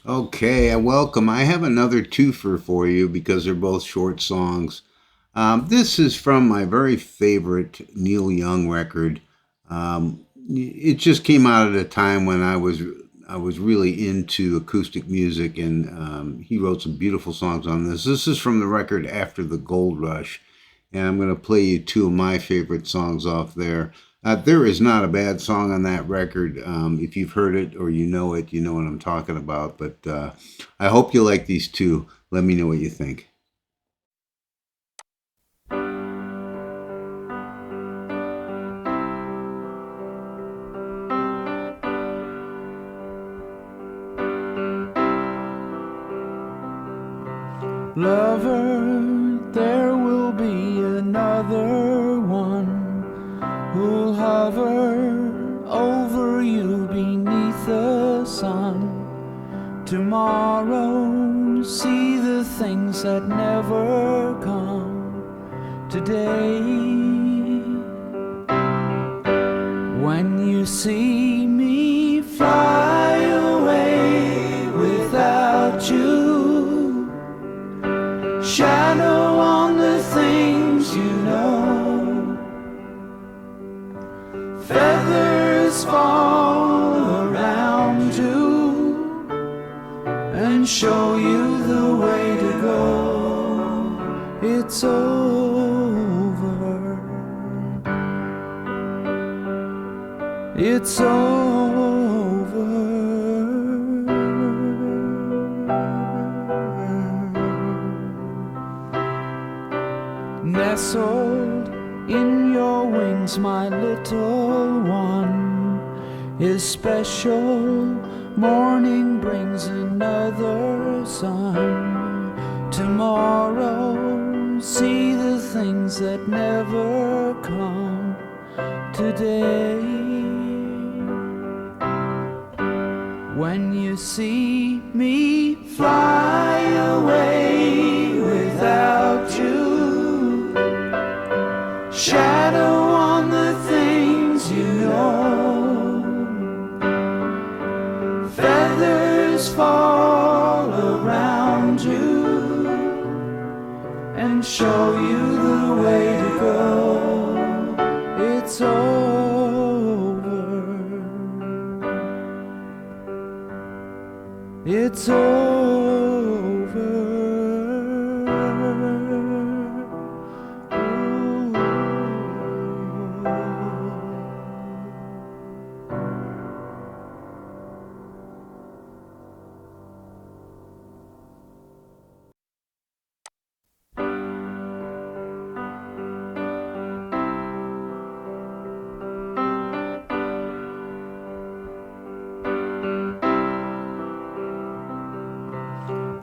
Okay, welcome. I have another twofer for you because they're both short songs. This is from my very favorite Neil Young record. It just came out at a time when I was really into acoustic music, and he wrote some beautiful songs on this. This is from the record After the Gold Rush, and I'm going to play you two of my favorite songs off there. There is not a bad song on that record. If you've heard it or you know it, you know what I'm talking about. But I hope you like these two. Let me know what you think. Lover, there will be another one who'll hover over you beneath the sun. Tomorrow, see the things that never come today. When you see me fly away without you, shadow on the things you know, feathers fall around you and show you the way to go. It's over. It's over. Nestled in your wings, my little one is special. Morning brings another sun. Tomorrow, see the things that never come today. When you see me fly away without you, shadow on the things you know, feathers fall around you and show you the way to go. It's over. It's over.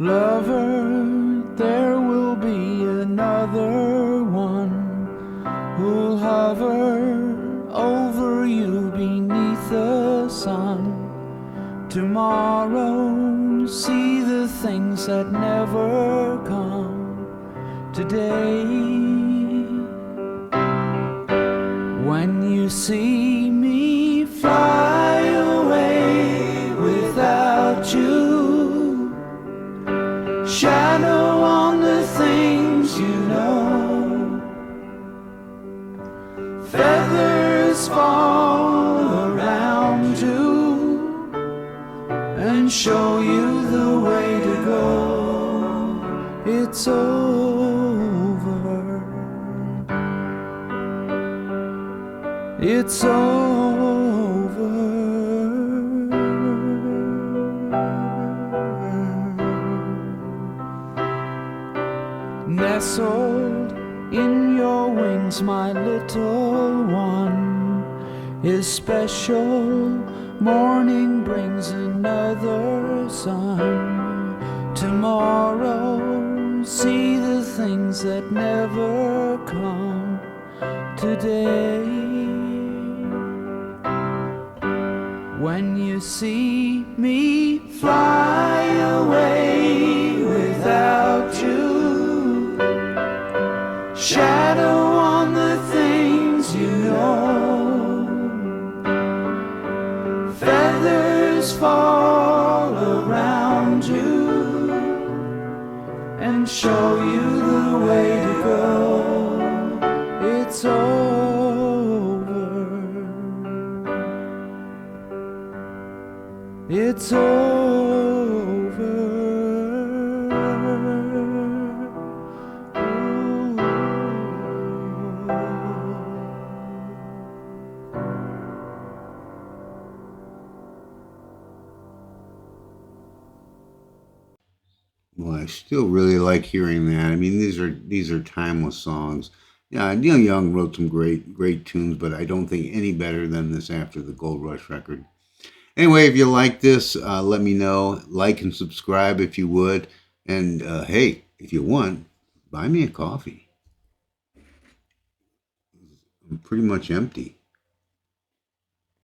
Lover, there will be another one who'll hover over you beneath the sun. Tomorrow, see the things that never come today. When you see me fly away without you, shadow on the things you know, feathers fall around you and show you the way to go. It's over. It's over. Nestled in your wings, my little one is special. Morning brings another sun. Tomorrow, see the things that never come today. When you see me fly away without you, shadow on the things you know, feathers fall around and show you the way to go. It's over. It's over. Well, I still really like hearing that. I mean, these are timeless songs. Yeah, Neil Young wrote some great tunes, but I don't think any better than this After the Gold Rush record. Anyway, if you like this, let me know. Like and subscribe if you would. And hey, if you want, buy me a coffee. I'm pretty much empty.